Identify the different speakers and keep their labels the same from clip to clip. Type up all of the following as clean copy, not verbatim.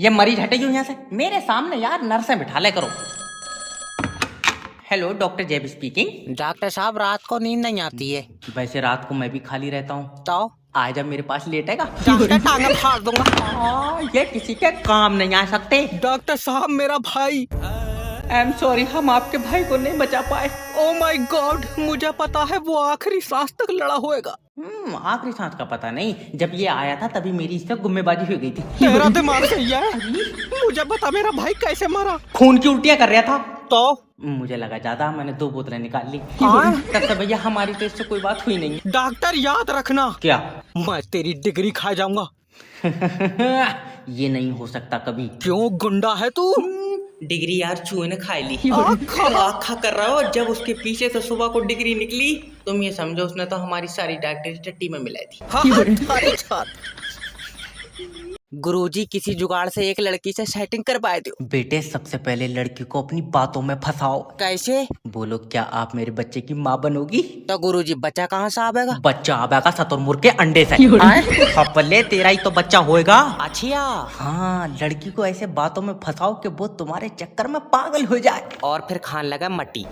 Speaker 1: ये मरीज हटेगी यहाँ से मेरे सामने यार, नर्सें बिठा ले करो। हेलो, डॉक्टर जैब स्पीकिंग।
Speaker 2: डॉक्टर साहब रात को नींद नहीं आती है।
Speaker 1: वैसे रात को मैं भी खाली रहता हूँ,
Speaker 2: तो
Speaker 1: आज जब मेरे पास लेटेगा
Speaker 2: डॉक्टर टांगे फाड़ दूंगा।
Speaker 1: ये किसी के काम नहीं आ सकते।
Speaker 2: डॉक्टर साहब मेरा भाई।
Speaker 1: आई एम सॉरी, हम आपके भाई को नहीं बचा पाए।
Speaker 2: ओ माय गॉड, मुझे पता है वो आखिरी सांस तक लड़ा होएगा।
Speaker 1: आखिरी सांस का पता नहीं, जब ये आया था तभी मेरी इससे गुम्मेबाजी हो गई थी।
Speaker 2: तेरा दिमाग सही है। मुझे बता मेरा भाई कैसे मरा।
Speaker 1: खून की उल्टियां कर रहा था
Speaker 2: तो
Speaker 1: मुझे लगा ज्यादा, मैंने 2 बोतलें निकाल ली।
Speaker 2: हाँ?
Speaker 1: तब से भैया हमारी तो इससे कोई बात हुई नहीं।
Speaker 2: डॉक्टर याद रखना,
Speaker 1: क्या?
Speaker 2: मैं तेरी डिग्री खा जाऊंगा।
Speaker 1: ये नहीं हो सकता कभी।
Speaker 2: क्यों गुंडा है तू?
Speaker 1: डिग्री यार चूहे ने खा ली। आखा कर रहा हो, जब उसके पीछे से सुबह को डिग्री निकली, तुम ये समझो उसने तो हमारी सारी डॉक्टरी टट्टी में मिलाई थी।
Speaker 2: हाँ, गुरुजी किसी जुगाड़ से एक लड़की से सेटिंग करवाए दो।
Speaker 1: बेटे, सबसे पहले लड़की को अपनी बातों में फंसाओ।
Speaker 2: कैसे?
Speaker 1: बोलो, क्या आप मेरे बच्चे की माँ बनोगी?
Speaker 2: तो गुरुजी बच्चा कहाँ से आवेगा?
Speaker 1: बच्चा आवेगा सतुरमुर्ग के अंडे से। पले तेरा ही तो बच्चा होएगा।
Speaker 2: अच्छा।
Speaker 1: हाँ, लड़की को ऐसे बातों में फंसाओ कि वो तुम्हारे चक्कर में पागल हो जाए
Speaker 2: और फिर खान लगा मट्टी।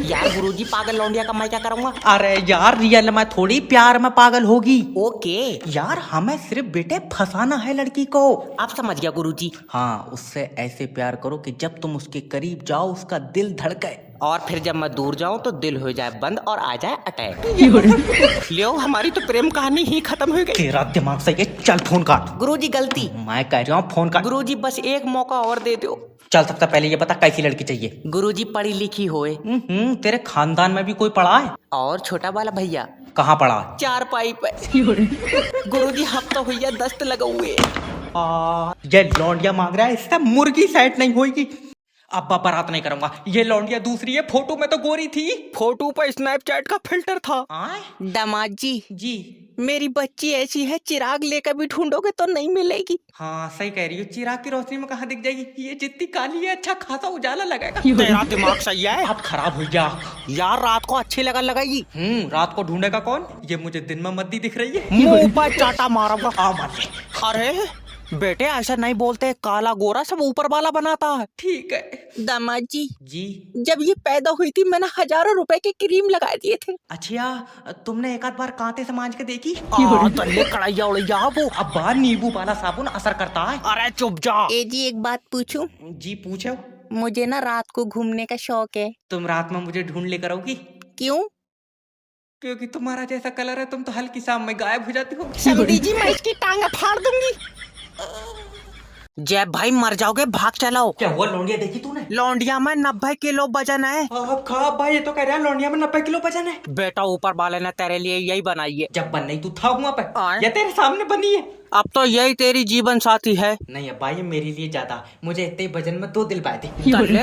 Speaker 2: यार गुरुजी पागल लौंडिया का मैं क्या करूँगा?
Speaker 1: अरे यार, रियल में थोड़ी प्यार में पागल होगी।
Speaker 2: ओके
Speaker 1: यार, हमें सिर्फ बेटे फंसाना है लड़की को।
Speaker 2: आप समझ गया गुरुजी।
Speaker 1: हाँ, उससे ऐसे प्यार करो कि जब तुम उसके करीब जाओ उसका दिल धड़के,
Speaker 2: और फिर जब मैं दूर जाऊं तो दिल हो जाए बंद और आ जाए अटैक। लियो, हमारी तो प्रेम कहानी ही खत्म हो गई।
Speaker 1: तेरा दिमाग सही है, चल फोन काट।
Speaker 2: गुरुजी गलती।
Speaker 1: मैं कह रहा हूँ फोन काट।
Speaker 2: गुरुजी बस एक मौका और दे दो।
Speaker 1: चल, सबसे पहले ये बता कैसी लड़की चाहिए।
Speaker 2: गुरुजी पढ़ी लिखी होए।
Speaker 1: तेरे खानदान में भी कोई पढ़ा है?
Speaker 2: और छोटा वाला भैया
Speaker 1: कहाँ पढ़ा है?
Speaker 2: 4 पाइप है। गुरुजी हफ्ता भैया दस्त लगा हुए।
Speaker 1: ये लौंडिया मांग रहा है, इससे मुर्गी सेट नहीं होगी। अब बारात नहीं करूंगा। ये लौंडिया दूसरी है, फोटो में तो गोरी थी।
Speaker 2: फोटो पर स्नैपचैट का फिल्टर था। दामाद जी
Speaker 1: जी,
Speaker 2: मेरी बच्ची ऐसी है, चिराग लेकर भी ढूंढोगे तो नहीं मिलेगी।
Speaker 1: हाँ सही कह रही हो, चिराग की रोशनी में कहाँ दिख जाएगी? ये जितनी काली है, अच्छा खासा उजाला लगाएगा।
Speaker 2: तेरा दिमाग सही है।
Speaker 1: अब खराब हो जा
Speaker 2: यार, रात को अच्छी लगन लगाई।
Speaker 1: रात को ढूंढेगा कौन? ये मुझे दिन में मद्दी दिख रही है।
Speaker 2: मुंह पर चाटा मारूंगा।
Speaker 1: आ मार।
Speaker 2: अरे बेटे ऐसा नहीं बोलते, काला गोरा सब ऊपर वाला बनाता है।
Speaker 1: ठीक है
Speaker 2: दामाद जी।
Speaker 1: जी।
Speaker 2: जब ये पैदा हुई थी मैंने हजारों रुपए की क्रीम लगा दिए थे।
Speaker 1: अच्छा, तुमने एक आध बार कांटे से मांज के देखी?
Speaker 2: कड़ैया उड़ैया वो।
Speaker 1: अब बार नींबू वाला साबुन असर करता है।
Speaker 2: अरे चुप जा। ए जी एक बात पूछूं?
Speaker 1: जी पूछो।
Speaker 2: मुझे ना रात को घूमने का शौक है।
Speaker 1: तुम रात में मुझे ढूंढ ले करोगी?
Speaker 2: क्यों?
Speaker 1: क्योंकि तुम्हारा जैसा कलर है, तुम तो हल्की शाम में गायब हो जाती हो।
Speaker 2: समझी जी, मैं इसकी टांग फाड़ दूंगी। जय भाई मर जाओगे, भाग चलाओ।
Speaker 1: क्या हुआ? लौंडिया देखी तूने?
Speaker 2: लौंडिया में 90 किलो वजन है।
Speaker 1: खा भाई, ये तो कह रहा है लौंडिया में 90 किलो वजन है।
Speaker 2: बेटा ऊपर वाले ने तेरे लिए यही बनाई है।
Speaker 1: जब बन नहीं तू था वहाँ पे, या तेरे सामने बनी है?
Speaker 2: अब तो यही तेरी जीवन साथी है।
Speaker 1: नहीं अब भाई, ये मेरे लिए ज्यादा। मुझे इतने वजन में 2 दिल पाए थे।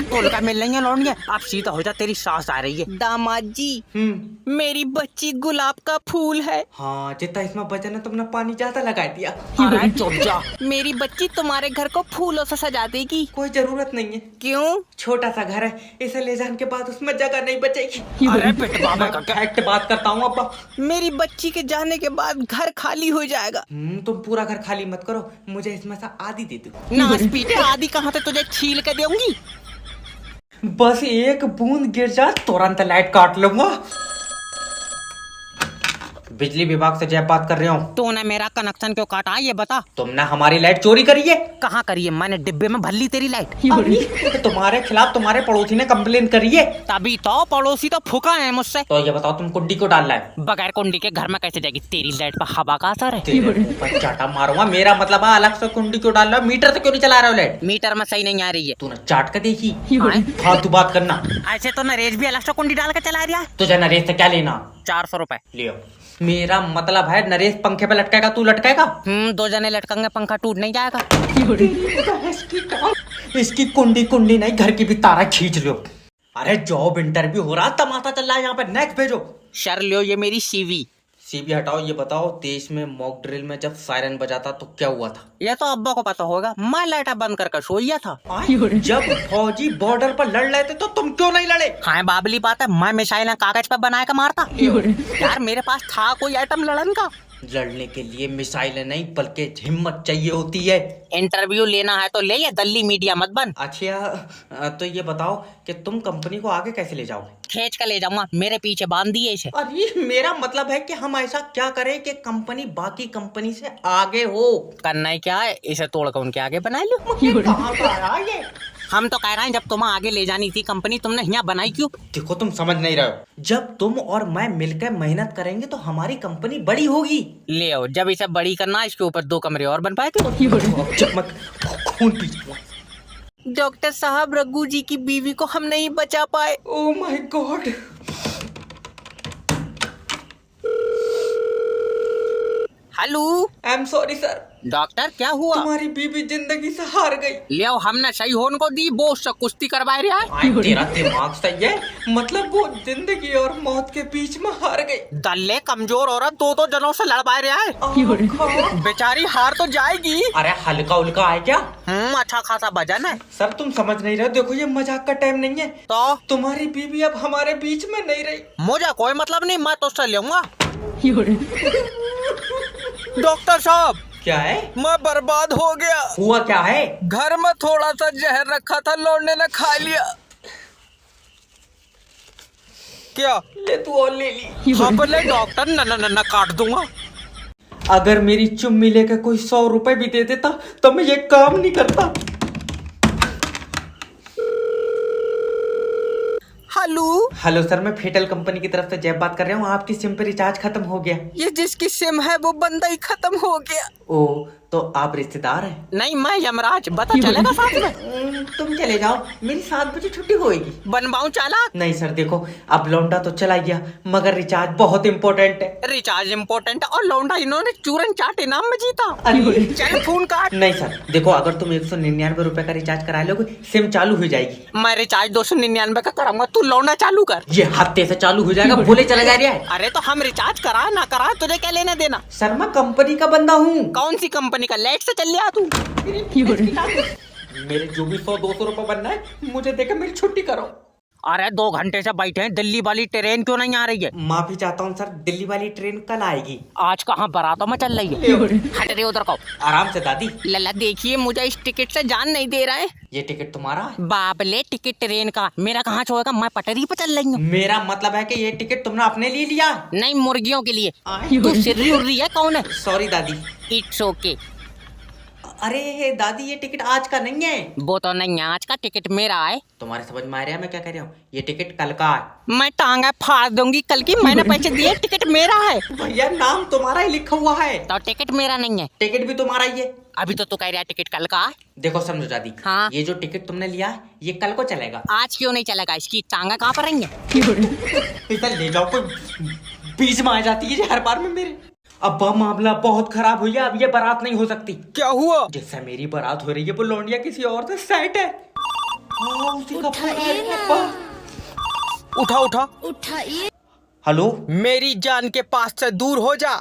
Speaker 2: तोल का मिल रही है लौंडिया। अब सीधा हो जा, तेरी सांस आ रही है। दामाद जी मेरी बच्ची गुलाब का फूल है।
Speaker 1: हाँ, जितना इसमें वजन है तुमने पानी ज्यादा लगा दिया।
Speaker 2: अरे चुप जा। मेरी बच्ची तुम्हारे घर को फूलों से सजा देगी।
Speaker 1: कोई जरूरत नहीं है।
Speaker 2: क्यों?
Speaker 1: छोटा सा घर है, इसे ले जाने के बाद उसमें जगह नहीं बचेगी।
Speaker 2: अरे पिटवा में
Speaker 1: फैक्ट बात करता हूँ अब्बा।
Speaker 2: मेरी बच्ची के जाने के बाद घर खाली हो जाएगा।
Speaker 1: तुम पूरा घर खाली मत करो, मुझे इसमें से आधी दे दो।
Speaker 2: नाच पीटे, आधी कहाँ से तुझे छील के दूंगी।
Speaker 1: बस एक बूंद गिर जा, तुरंत लाइट काट लूंगा। बिजली विभाग से जब बात कर रहे हो।
Speaker 2: तूने मेरा कनेक्शन क्यों काटा ये बता।
Speaker 1: तुमने हमारी लाइट चोरी करी है।
Speaker 2: कहाँ करी है? मैंने डिब्बे में भर ली तेरी लाइट।
Speaker 1: तो तुम्हारे खिलाफ तुम्हारे पड़ोसी ने कंप्लेन करी है।
Speaker 2: तभी तो पड़ोसी तो फूका है मुझसे।
Speaker 1: तो ये बताओ, तुम कुंडी को डालना है?
Speaker 2: बगैर कुंडी के घर में कैसे जाएगी? तेरी लाइट पर हवा का असर है।
Speaker 1: ऊपर चाटा मारूंगा। मेरा मतलब है अलग से कुंडी क्यों डाल रहा है? मीटर से क्यों नहीं चला रहे हो लाइट?
Speaker 2: मीटर में सही नहीं आ रही है।
Speaker 1: तूने चाट कर देखी? फालतू बात करना।
Speaker 2: ऐसे तो नरेश भी अलग से कुंडी डाल के चला रहा है।
Speaker 1: तुझे नरेश से क्या लेना?
Speaker 2: 400 रुपए
Speaker 1: लियो। मेरा मतलब है नरेश पंखे पे लटकेगा, तू लटकेगा?
Speaker 2: 2 जने लटकेंगे, पंखा टूट नहीं जाएगा।
Speaker 1: इसकी कुंडी नहीं, घर की भी तारा खींच लो। अरे जॉब इंटरव्यू हो रहा, तमाशा चल रहा है यहाँ पे। नेक्स्ट भेजो।
Speaker 2: शर लियो, ये मेरी सीवी।
Speaker 1: सीवी हटाओ। ये बताओ, देश में मॉक ड्रिल में जब सायरन बजाता तो क्या हुआ था?
Speaker 2: ये तो अब्बा को पता होगा, मैं लाइट बंद करके सोया था।
Speaker 1: जब फौजी बॉर्डर पर लड़ रहे थे तो तुम क्यों नहीं लड़े?
Speaker 2: हाँ बाबली बात है, मैं मिसाइल कागज पर बना के मारता। यार मेरे पास था कोई आइटम लड़न का?
Speaker 1: लड़ने के लिए मिसाइल नहीं बल्कि हिम्मत चाहिए होती है।
Speaker 2: इंटरव्यू लेना है तो ले, ये दल्ली मीडिया मत बन।
Speaker 1: अच्छा तो ये बताओ कि तुम कंपनी को आगे कैसे ले जाओगे?
Speaker 2: खींच कर ले जाऊंगा, मेरे पीछे बांध दिए इसे।
Speaker 1: अरे मेरा मतलब है कि हम ऐसा क्या करें कि कंपनी बाकी कंपनी से आगे हो।
Speaker 2: करना ही क्या है, इसे तोड़ कर उनके आगे बना लो।
Speaker 1: कहाँ का आया ये?
Speaker 2: हम तो कह रहे हैं जब तुम्हें आगे ले जानी थी कंपनी, तुमने यहाँ बनाई क्यों?
Speaker 1: देखो तुम समझ नहीं रहे हो, जब तुम और मैं मिलकर मेहनत करेंगे तो हमारी कंपनी बड़ी होगी।
Speaker 2: ले आओ, जब इसे बड़ी करना है इसके ऊपर 2 कमरे और बन पाए थे।
Speaker 1: चमक खून पी जाऊंगा।
Speaker 2: डॉक्टर साहब, रघु जी की बीवी को हम नहीं बचा पाए।
Speaker 1: Oh my God.
Speaker 2: Hello,
Speaker 1: I am sorry sir.
Speaker 2: Doctor क्या हुआ?
Speaker 1: तुम्हारी बीवी जिंदगी से हार गई।
Speaker 2: ले आओ, हमने सही होने को दी, वो उससे कुश्ती करवाए रहा है।
Speaker 1: आई, तेरा दिमाग सही है, मतलब वो जिंदगी और मौत के बीच में हार गई।
Speaker 2: दल्ले कमजोर औरत 2 जनों से लड़वाए रहा है, बेचारी हार तो जाएगी।
Speaker 1: अरे हल्का उल्का है क्या?
Speaker 2: अच्छा खासा वजन है।
Speaker 1: सर तुम समझ नहीं रहे, देखो ये मजाक का टाइम नहीं है।
Speaker 2: तो
Speaker 1: तुम्हारी बीवी अब हमारे बीच में नहीं रही।
Speaker 2: मुझे कोई मतलब नहीं, मैं तो उससे लूंगा। डॉक्टर साहब,
Speaker 1: क्या है?
Speaker 2: मैं बर्बाद हो गया।
Speaker 1: हुआ क्या है?
Speaker 2: घर में थोड़ा सा जहर रखा था, लौंडे ने खा लिया। क्या?
Speaker 1: ले तू और ले ली।
Speaker 2: हाँ बोले डॉक्टर, न काट दूंगा।
Speaker 1: अगर मेरी चुम्मी लेकर कोई 100 रुपए भी दे देता तो मैं ये काम नहीं करता। हेलो सर, मैं फेटल कंपनी की तरफ से जैब बात कर रहा हूँ। आपकी सिम पे रिचार्ज खत्म हो गया।
Speaker 2: ये जिसकी सिम है वो बंदा ही खत्म हो गया।
Speaker 1: ओ, तो आप रिश्तेदार हैं?
Speaker 2: नहीं, मैं यमराज, पता चलेगा साथ में।
Speaker 1: तुम चले जाओ, मेरी 7 बजे छुट्टी होएगी।
Speaker 2: बनवाऊं चालाक?
Speaker 1: नहीं सर, देखो अब लौंडा तो चला गया मगर रिचार्ज बहुत इम्पोर्टेंट है।
Speaker 2: रिचार्ज इम्पोर्टेंट और लौंडा इन्होंने चूरन चाट इनाम में जीता। चल फोन काट।
Speaker 1: नहीं सर देखो, अगर तुम 199 रुपए का रिचार्ज करा लोगे सिम चालू हो जाएगी।
Speaker 2: मैं रिचार्ज 299 का कराऊंगा, तू लौंडा चालू कर।
Speaker 1: ये हफ्ते से चालू हो जाएगा, बोले चला जा रहा है।
Speaker 2: अरे तो हम रिचार्ज करा ना करा, तुझे क्या लेना देना?
Speaker 1: सर मैं कंपनी का बंदा हूँ।
Speaker 2: कौन सी कंपनी का? लेट से चल लिया तू।
Speaker 1: मेरे जो भी 100-200 रुपए बनना है मुझे देकर मेरी छुट्टी करो।
Speaker 2: अरे 2 घंटे से बैठे हैं, दिल्ली वाली ट्रेन क्यों नहीं आ रही है?
Speaker 1: माफी चाहता हूँ सर, दिल्ली वाली ट्रेन कल आएगी।
Speaker 2: आज कहाँ बारातों में चल रही है? हट रे उधर को।
Speaker 1: आराम से दादी।
Speaker 2: लल्ला देखिए, मुझे इस टिकट से जान नहीं दे रहा है।
Speaker 1: ये टिकट तुम्हारा है?
Speaker 2: बाबले, टिकट ट्रेन का, मेरा कहाँ छोड़ेगा? मैं पटरी पे चल रही हूँ।
Speaker 1: मेरा मतलब है कि ये टिकट तुमने अपने लिए लिया?
Speaker 2: नहीं, मुर्गियों के लिए। तू सिर्री उर्री है? कौन है?
Speaker 1: सॉरी दादी।
Speaker 2: It's okay.
Speaker 1: अरे दादी, ये टिकट आज का नहीं है।
Speaker 2: वो तो नहीं है, आज का टिकट मेरा है।
Speaker 1: तुम्हारे समझ में आ रहा है मैं क्या कह रहा हूँ? ये टिकट कल का है।
Speaker 2: मैं टांगा फाड़ दूंगी कल की, मैंने पैसे दिए, टिकट मेरा है।
Speaker 1: भैया नाम तुम्हारा ही लिखा हुआ है।
Speaker 2: तो टिकट मेरा नहीं है।
Speaker 1: टिकट भी तुम्हारा ही है।
Speaker 2: अभी तो तू कह रहा है टिकट कल का है।
Speaker 1: देखो समझो दादी,
Speaker 2: हाँ?
Speaker 1: ये जो टिकट तुमने लिया है ये कल को चलेगा।
Speaker 2: आज क्यों नहीं चलेगा? इसकी टांगा कहाँ पर रही है?
Speaker 1: इधर ले जाओ, कोई बीच में आ जाती है हर बार में मेरे। अब मामला बहुत खराब हुई है, अब ये बारात नहीं हो सकती।
Speaker 2: क्या हुआ?
Speaker 1: जिससे मेरी बारात हो रही है वो लौंडिया किसी और से सेट है। उसी का फोन है।
Speaker 2: उठा उठा।
Speaker 1: हेलो,
Speaker 2: मेरी जान के पास से दूर हो जा।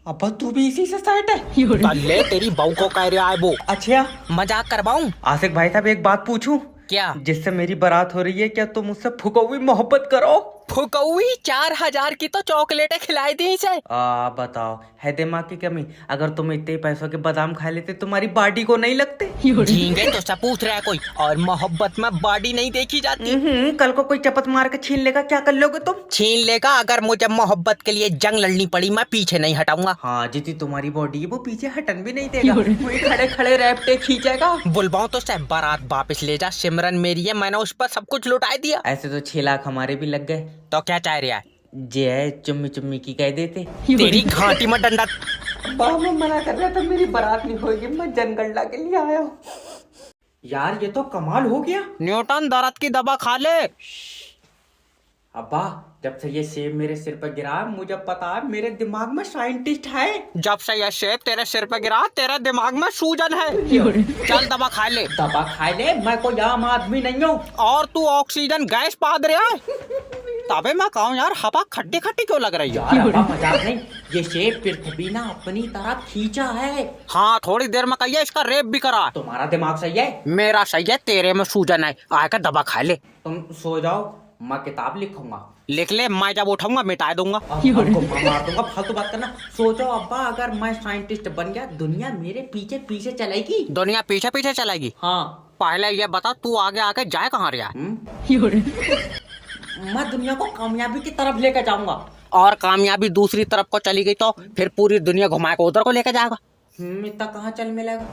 Speaker 1: अब तू भी इसी से सेट है?
Speaker 2: ले, तेरी बहू को कह रहा है वो।
Speaker 1: अच्छा,
Speaker 2: मजाक करवाऊं?
Speaker 1: आसिक भाई साहब एक बात पूछूं?
Speaker 2: क्या?
Speaker 1: जिससे मेरी बारात हो रही है, क्या तुम मुझसे फुकौई मोहब्बत करो?
Speaker 2: फुकौई 4000 की तो चॉकलेटें खिलाई दी इसे।
Speaker 1: बताओ, है दिमाग की कमी? अगर तुम इतने पैसों के बादाम खा लेते तुम्हारी बॉडी को नहीं लगते?
Speaker 2: झींगे तो सब पूछ रहा है कोई, और मोहब्बत में बॉडी नहीं देखी जाती।
Speaker 1: कल को कोई चपत मार के छीन लेगा, क्या कर लोगे तुम?
Speaker 2: छीन लेगा, अगर मुझे मोहब्बत के लिए जंग लड़नी पड़ी मैं पीछे नहीं हटाऊंगा।
Speaker 1: हाँ, जितनी तुम्हारी बॉडी है वो पीछे हटन भी नहीं देगा, वही खड़े खड़े रैपटे खींचेगा।
Speaker 2: बुलवाऊं तो सब बारात वापस ले जा, सिमरन मेरी है, मैंने उस पर सब कुछ लुटा दिया।
Speaker 1: ऐसे तो 6 लाख हमारे भी लग गए।
Speaker 2: तो क्या चाह रहा है?
Speaker 1: जे है चुम्मी चुम्मी की कह देते।
Speaker 2: तेरी घाटी में डंडा।
Speaker 1: मैं मना कर रहा था, मेरी बारात नहीं होगी, मैं जनगणना के लिए आया हूँ। यार ये तो कमाल हो गया।
Speaker 2: न्यूटन दर्द की दवा खा ले।
Speaker 1: अब्बा, जब से ये सेब मेरे सिर पर गिरा मुझे पता है मेरे दिमाग में साइंटिस्ट है।
Speaker 2: जब से ये सेब तेरे सिर पर गिरा तेरे दिमाग में सूजन है। चल दवा खा ले।
Speaker 1: दवा खा ले, मैं कोई आम आदमी नहीं हूँ।
Speaker 2: और तू ऑक्सीजन गैस पाद रहा है। तबे मैं कहूँ यार, हवा खट्टी खट्टी क्यों लग रही है?
Speaker 1: यार अब्बा मजाक नहीं, ये सेब पृथ्वी ना अपनी तरफ खींचा है।
Speaker 2: हाँ, थोड़ी देर में कहिए इसका रेप भी करा।
Speaker 1: तुम्हारा दिमाग सही है?
Speaker 2: मेरा सही है, तेरे में सूजन है, आकर दवा खा ले।
Speaker 1: तुम सो जाओ, मैं किताब लिखूंगा।
Speaker 2: लिख ले, मैं जब उठाऊंगा मिटा दूंगा।
Speaker 1: आपको मार दूंगा, फालतू बात करना। सोचो अब्बा, अगर मैं साइंटिस्ट बन गया, दुनिया मेरे पीछे पीछे चलेगी।
Speaker 2: दुनिया पीछे पीछे चलेगी?
Speaker 1: हाँ।
Speaker 2: पहले ये बता, तू आगे आके जाए कहाँ रहा?
Speaker 1: मैं दुनिया को कामयाबी की तरफ लेकर जाऊंगा।
Speaker 2: और कामयाबी दूसरी तरफ को चली गई तो फिर पूरी दुनिया घुमा के उधर को लेकर जाएगा।
Speaker 1: इतना कहाँ चल मिलेगा?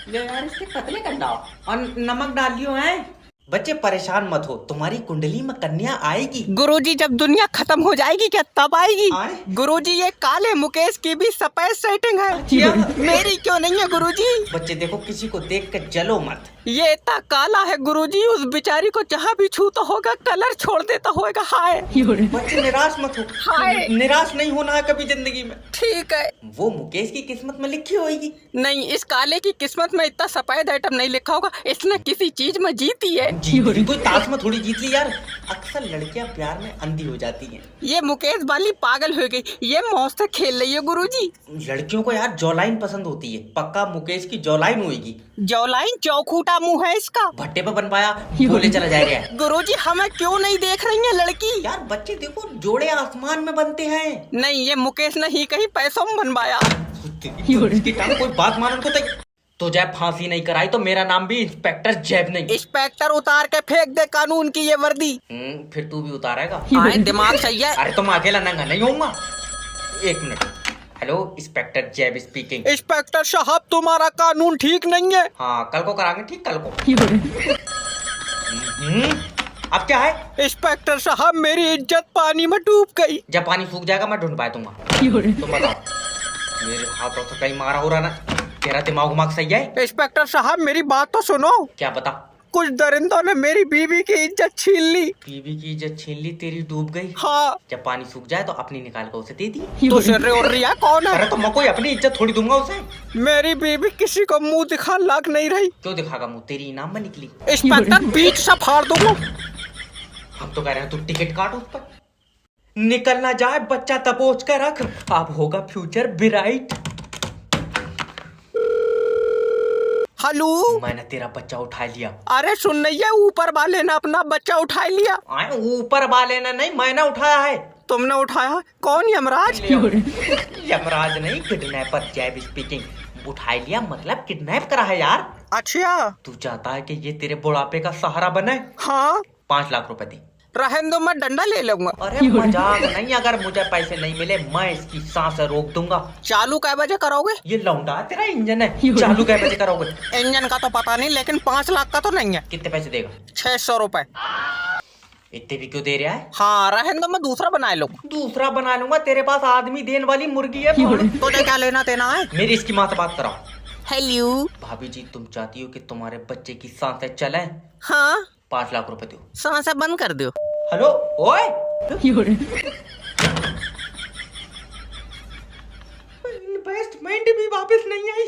Speaker 1: ले यार, इसके पतले कर डालो और नमक डालियो है। बच्चे परेशान मत हो, तुम्हारी कुंडली में कन्या आएगी।
Speaker 2: गुरुजी, जब दुनिया खत्म हो जाएगी क्या तब आएगी?
Speaker 1: आए?
Speaker 2: गुरुजी, ये काले मुकेश की भी सफेद सेटिंग है, मेरी क्यों नहीं है गुरुजी?
Speaker 1: बच्चे देखो, किसी को देख कर जलो मत।
Speaker 2: ये इतना काला है गुरुजी, उस बेचारी को जहाँ भी छूता होगा कलर छोड़ देता होगा। हाय
Speaker 1: बच्चे निराश मत हो।
Speaker 2: हाय।
Speaker 1: निराश नहीं होना है कभी जिंदगी में।
Speaker 2: ठीक है।
Speaker 1: वो मुकेश की किस्मत में लिखी होगी।
Speaker 2: नहीं, इस काले की किस्मत में इतना सफेद आइटम नहीं लिखा होगा। इसने किसी चीज में जीती है।
Speaker 1: जीती कोई ताश में थोड़ी जीत ली यार। अक्सर लड़कियां प्यार में अंधी हो जाती हैं।
Speaker 2: ये मुकेश वाली पागल हो गई, ये मौज से खेल रही है गुरुजी।
Speaker 1: लड़कियों को यार जॉलाइन पसंद होती है, पक्का मुकेश की जॉलाइन होगी।
Speaker 2: जौलाइन चौखूटा मुंह है इसका।
Speaker 1: भट्टे पे बन पाया, बोले चला जाएगा।
Speaker 2: गुरुजी, हमें क्यों नहीं देख रही है लड़की?
Speaker 1: यार बच्चे देखो, जोड़े आसमान में बनते हैं।
Speaker 2: नहीं, ये मुकेश ने ही कहीं पैसों में बनवाया।
Speaker 1: इसकी टांग कोई बात मानने को तो जय फांसी नहीं कराई तो मेरा नाम भी इंस्पेक्टर जैब नहीं।
Speaker 2: इंस्पेक्टर उतार के फेंक दे कानून की ये वर्दी।
Speaker 1: फिर तू भी उतारेगा?
Speaker 2: आए, दिमाग सही है।
Speaker 1: अरे तो मैं अकेला नंगा नहीं होऊंगा। एक मिनट। हेलो, इंस्पेक्टर जैब स्पीकिंग।
Speaker 2: इंस्पेक्टर साहब, तुम्हारा कानून ठीक नहीं है।
Speaker 1: हाँ, कल को कराएंगे ठीक, कल को। अब क्या है?
Speaker 2: इंस्पेक्टर साहब, मेरी इज्जत पानी में डूब गई।
Speaker 1: जब पानी सूख जाएगा मैं ढूंढ पाया दूंगा। तुम बताओ, मेरे हाथों से कहीं मारा हो रहा ना? तेरा दिमाग सही है?
Speaker 2: इंस्पेक्टर साहब, मेरी बात तो सुनो।
Speaker 1: क्या बता?
Speaker 2: कुछ दरिंदों ने मेरी बीवी की इज्जत छीन ली।
Speaker 1: बीवी की इज्जत छीन ली, तेरी डूब गई।
Speaker 2: हाँ।
Speaker 1: जब पानी सूख जाए तो अपनी निकाल कर उसे दे दी।
Speaker 2: तो सिर्रे और रिया कौन है?
Speaker 1: अरे तो मैं कोई अपनी इज्जत थोड़ी दूंगा उसे।
Speaker 2: मेरी बीवी किसी को मुंह दिखा लायक नहीं रही।
Speaker 1: क्यों दिखागा मुंह? तेरी इनाम में निकली।
Speaker 2: इंस्पेक्टर, बीच से फाड़ दूंगा।
Speaker 1: हम तो कह रहे हैं तू टिकट काट उस पर। निकलना जाए बच्चा दबोच कर रख, अब होगा फ्यूचर ब्राइट।
Speaker 2: हेलो,
Speaker 1: मैंने तेरा बच्चा उठा लिया।
Speaker 2: अरे सुन नहीं है, ऊपर वाले ने अपना बच्चा उठा लिया।
Speaker 1: ऊपर वाले ने नहीं, मैंने उठाया है।
Speaker 2: तुमने उठाया? कौन? यमराज?
Speaker 1: यमराज नहीं, किडनैपर जैब स्पीकिंग। उठा लिया मतलब किडनैप करा है यार।
Speaker 2: अच्छा,
Speaker 1: तू चाहता है कि ये तेरे बुढ़ापे का सहारा बने?
Speaker 2: हाँ।
Speaker 1: 5 लाख रुपए दे।
Speaker 2: रहने दो, मैं डंडा ले लूंगा।
Speaker 1: अरे मजाक नहीं, अगर मुझे पैसे नहीं मिले मैं इसकी सांस रोक दूंगा।
Speaker 2: चालू कै बजे करोगे?
Speaker 1: ये लौंडा तेरा इंजन है, चालू कै बजे करोगे?
Speaker 2: इंजन का तो पता नहीं, लेकिन 5 लाख का तो नहीं है।
Speaker 1: कितने पैसे देगा?
Speaker 2: 600 रुपए।
Speaker 1: इतने भी क्यों दे रहा है?
Speaker 2: हाँ, रहने दो, मैं दूसरा बना लूंगा।
Speaker 1: दूसरा बना लूंगा? तेरे पास आदमी देने वाली मुर्गी है।
Speaker 2: तो क्या लेना देना है?
Speaker 1: मेरी इसकी माँ से बात कराओ।
Speaker 2: हेलो
Speaker 1: भाभी जी, तुम चाहती हो कि तुम्हारे बच्चे की सांसें चले?
Speaker 2: हाँ।
Speaker 1: 5 लाख रुपए दो।
Speaker 2: सांसें बंद कर दो।
Speaker 1: हेलो, ओए। इन्वेस्टमेंट भी वापस नहीं आई।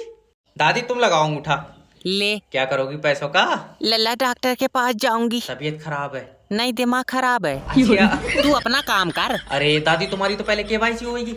Speaker 1: दादी तुम लगाओ अंगूठा।
Speaker 2: ले।
Speaker 1: क्या करोगी पैसों का?
Speaker 2: लल्ला डॉक्टर के पास जाऊंगी।
Speaker 1: तबीयत खराब है?
Speaker 2: नहीं, दिमाग खराब है।
Speaker 1: अच्छा।
Speaker 2: तू अपना काम कर।
Speaker 1: अरे दादी, तुम्हारी तो पहले केवाईसी होगी।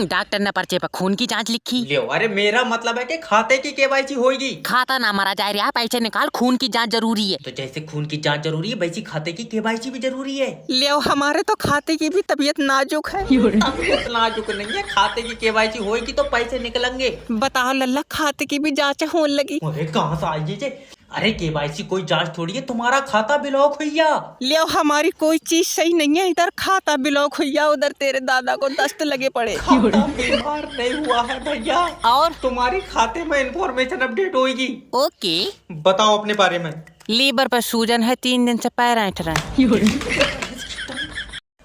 Speaker 2: डॉक्टर ने पर्चे पर खून की जांच लिखी।
Speaker 1: ले, अरे मेरा मतलब है कि खाते की केवाईसी होगी।
Speaker 2: खाता ना मारा जाए रहा, पैसे निकाल, खून की जांच जरूरी है।
Speaker 1: तो जैसे खून की जांच जरूरी है, वैसी खाते की केवाईसी भी जरूरी है।
Speaker 2: ले, हमारे तो खाते की भी तबीयत नाजुक है।
Speaker 1: तबीयत नाजुक नहीं है, खाते की केवाईसी होगी तो पैसे निकलेंगे।
Speaker 2: बताओ लल्ला, खाते की भी जांच होने लगी।
Speaker 1: अरे कहाँ से आई ये? अरे केवाईसी कोई जांच थोड़ी है, तुम्हारा खाता ब्लॉक हुआ।
Speaker 2: ले, हमारी कोई चीज सही नहीं है, इधर खाता ब्लॉक हुआ, उधर तेरे दादा को दस्त लगे पड़े।
Speaker 1: खाता बीमार नहीं हुआ है भैया,
Speaker 2: और
Speaker 1: तुम्हारी खाते में इंफॉर्मेशन अपडेट होगी।
Speaker 2: ओके,
Speaker 1: बताओ अपने बारे में।
Speaker 2: लीवर पर सूजन है, 3 दिन से पैर ऐंठ रहे हैं।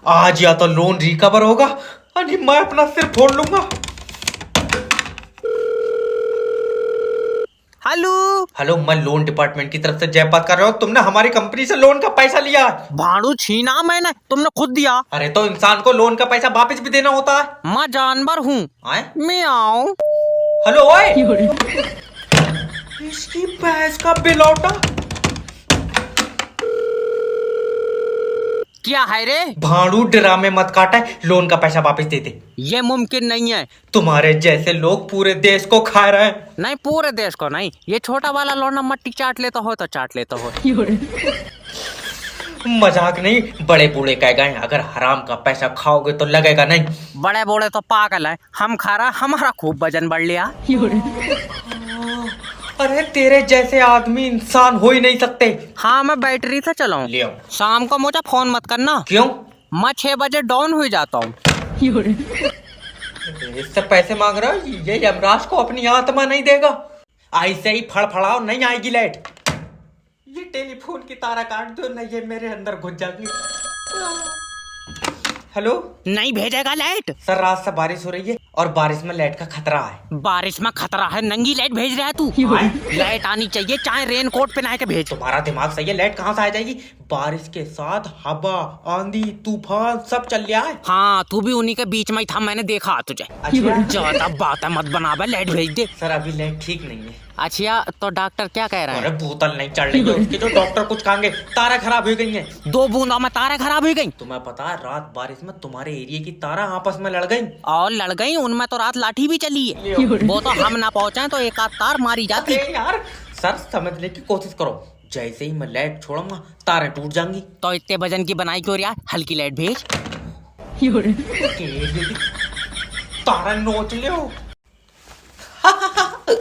Speaker 1: आज या तो लोन रिकवर होगा, अरे मैं अपना सिर फोड़ लूंगा।
Speaker 2: हेलो।
Speaker 1: हेलो, मैं लोन डिपार्टमेंट की तरफ से जयपाल कर रहा हूँ। तुमने हमारी कंपनी से लोन का पैसा लिया।
Speaker 2: भाड़ू छीना मैंने, तुमने खुद दिया।
Speaker 1: अरे तो इंसान को लोन का पैसा वापस भी देना होता है।
Speaker 2: मैं जानवर हूँ। मैं आऊँ।
Speaker 1: हेलो ओए, इसकी भैंस का बिलौटा।
Speaker 2: क्या है रे?
Speaker 1: भाड़ू ड्रामे मत काटा, लोन का पैसा वापस दे दे।
Speaker 2: ये मुमकिन नहीं है।
Speaker 1: तुम्हारे जैसे लोग पूरे देश को खा रहे हैं।
Speaker 2: नहीं, पूरे देश को नहीं, ये छोटा वाला लौंडा मट्टी चाट लेता हो तो चाट लेता हो।
Speaker 1: मजाक नहीं, बड़े बूढ़े कह गए अगर हराम का पैसा खाओगे तो लगेगा नहीं।
Speaker 2: बड़े बूढ़े तो पागल है, हम खा रहा हमारा खूब वजन बढ़ लिया।
Speaker 1: अरे तेरे जैसे आदमी इंसान हो ही नहीं सकते।
Speaker 2: हाँ मैं बैटरी से चलाऊं।
Speaker 1: ले आओ।
Speaker 2: शाम को मुझे फोन मत करना।
Speaker 1: क्यों?
Speaker 2: मैं 6 बजे डाउन हो जाता हूँ।
Speaker 1: इससे पैसे मांग रहा हो? ये यमराज को अपनी आत्मा नहीं देगा। ऐसे ही फड़फड़ाओ, नहीं आएगी लाइट। ये टेलीफोन की तारा काट दो, नहीं ये मेरे अंदर घुस जाएगी। हेलो,
Speaker 2: नहीं भेजेगा लाइट।
Speaker 1: सर रात से बारिश हो रही है और बारिश में लाइट का खतरा है।
Speaker 2: बारिश में खतरा है, नंगी लाइट भेज रहा है तू। लाइट आनी चाहिए, चाहे रेन कोट पहना के भेज।
Speaker 1: तुम्हारा दिमाग सही है, लाइट कहाँ से आ जाएगी? बारिश के साथ हवा, आंधी, तूफान सब चल रहा है।
Speaker 2: हाँ तू भी उन्हीं के बीच में ही था, मैंने देखा तुझे।
Speaker 1: अच्छा।
Speaker 2: ज्यादा बात मत बनावे, लाइट भेज दे।
Speaker 1: सर अभी लाइट ठीक नहीं है।
Speaker 2: अच्छा तो डॉक्टर क्या कह रहा है?
Speaker 1: अरे बोतल नहीं चढ़ रही है उसकी, तो डॉक्टर कुछ कहेंगे। तारा खराब हो गई है।
Speaker 2: 2 बूंदों में तारा खराब हो गई।
Speaker 1: तुम्हें पता है रात बारिश में तुम्हारे एरिया की तारा आपस में लड़ गई
Speaker 2: और लड़ गई, उनमें तो रात लाठी भी चली है। वो तो हम ना पहुंचे तो एक आध तार मारी जाती।
Speaker 1: अरे यार सर समझने की कोशिश करो, जैसे ही मैं लाइट छोड़ूंगा तारे टूट जाएंगी।
Speaker 2: तो इतने वजन की बनाई क्यों यार, हल्की लाइट भेज।
Speaker 1: तारा नोच लियो।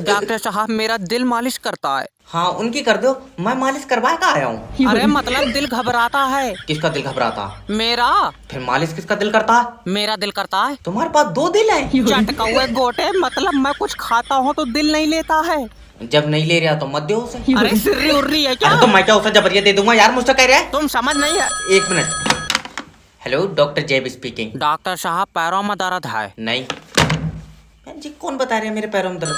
Speaker 2: डॉक्टर साहब मेरा दिल मालिश करता है।
Speaker 1: हाँ उनकी कर दो, मैं मालिश करवा का आया हूँ।
Speaker 2: अरे मतलब दिल घबराता है।
Speaker 1: किसका दिल घबराता?
Speaker 2: मेरा।
Speaker 1: फिर मालिश किसका दिल करता है?
Speaker 2: मेरा दिल करता है।
Speaker 1: तुम्हारे पास 2 दिल है।
Speaker 2: चटका हुए गोटे, मतलब मैं कुछ खाता हूँ तो दिल नहीं लेता है।
Speaker 1: जब नहीं ले रहा तो मत दो उसे।
Speaker 2: अरे सिर्री उर्री है क्या?
Speaker 1: अरे तो मैं क्या उसे जबरिया दे दूंगा यार, मुझसे कह रहा है।
Speaker 2: तुम समझ नहीं है।
Speaker 1: 1 मिनट। हेलो डॉक्टर जेब स्पीकिंग।
Speaker 2: डॉक्टर साहब पैरों में दर्द है।
Speaker 1: नहीं जी, कौन बता रहे हैं मेरे पैरों में दर्द?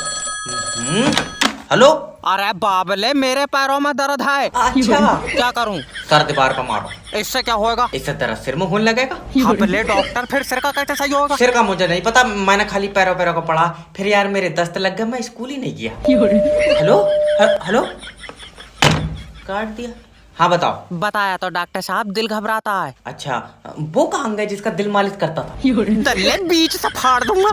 Speaker 1: हेलो।
Speaker 2: अरे बाबले मेरे पैरों में दर्द है।
Speaker 1: अच्छा
Speaker 2: क्या करूं?
Speaker 1: सर दीवार पर मारो।
Speaker 2: इससे क्या होगा?
Speaker 1: इससे तेरा सिर में होने लगेगा।
Speaker 2: ले डॉक्टर, फिर सिर का कैसे सही होगा?
Speaker 1: सिर का मुझे नहीं पता, मैंने खाली पैरों पैरों को पढ़ा। फिर यार मेरे दस्त लग गए, मैं स्कूल ही नहीं गया। हेलो हेलो, काट दिया। हाँ बताओ।
Speaker 2: बताया तो डॉक्टर साहब दिल घबराता है।
Speaker 1: अच्छा वो कहाँ गए जिसका दिल मालिश करता था?
Speaker 2: दल्ले बीच से फाड़ दूंगा।